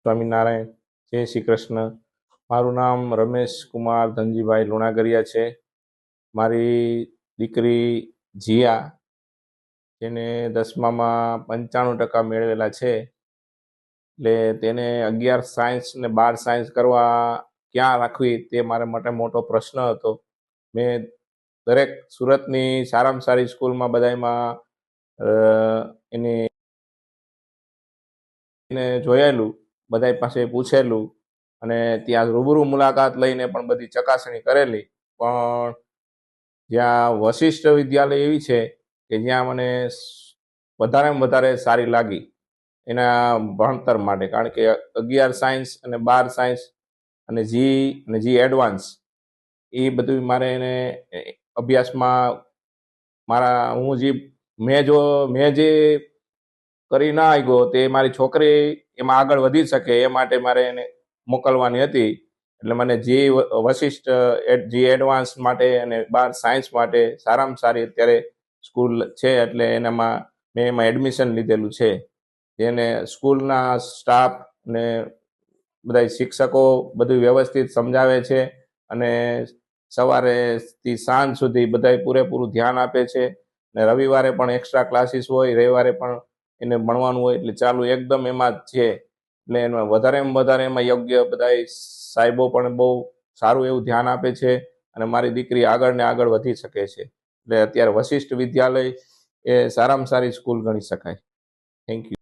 સ્વામિનારાયણ, જય શ્રી કૃષ્ણ। મારું નામ રમેશ કુમાર ધનજીભાઈ લુણાગરિયા છે। મારી દીકરી જીયા, જેને 10મામાં 95% મેળવેલા છે, એટલે તેને 11 સાયન્સ ને 12 સાયન્સ કરવા ક્યાં રાખવી તે મારા માટે મોટો પ્રશ્ન હતો। મેં દરેક સુરતની સારામાં સારી સ્કૂલમાં બધામાં એને જોયેલું, બધા પાસે પૂછેલું અને ત્યાં રૂબરૂ મુલાકાત લઈને પણ બધી ચકાસણી કરેલી, પણ જ્યાં વશિષ્ઠ વિદ્યાલય એવી છે કે જ્યાં મને વધારેમાં વધારે સારી લાગી એના ભણતર માટે। કારણ કે 11 સાયન્સ અને 12 સાયન્સ અને જી એડવાન્સ એ બધું મારે એને અભ્યાસમાં મેં જે કરી ના આવ્યો તે મારી છોકરી એમાં આગળ વધી શકે એ માટે મારે એને મોકલવાની હતી। એટલે મને વશિષ્ઠ જી એડવાન્સ માટે અને 12 સાયન્સ માટે સારામાં સારી અત્યારે સ્કૂલ છે, એટલે મેં એમાં એડમિશન લીધેલું છે। જેને સ્કૂલના સ્ટાફ ને બધા શિક્ષકો બધું વ્યવસ્થિત સમજાવે છે અને સવારેથી સાંજ સુધી બધા પૂરેપૂરું ધ્યાન આપે છે ને રવિવારે પણ એક્સ્ટ્રા ક્લાસીસ હોય, રવિવારે પણ એને ભણવાનું હોય, એટલે ચાલુ એકદમ એમાં જ છે। એટલે એમાં વધારેમાં વધારે એમાં યોગ્ય બધા સાહેબો પણ બહુ સારું એવું ધ્યાન આપે છે અને મારી દીકરી આગળ ને આગળ વધી શકે છે। એટલે અત્યારે વશિષ્ઠ વિદ્યાલય એ સારામાં સારી સ્કૂલ ગણી શકાય। Thank you.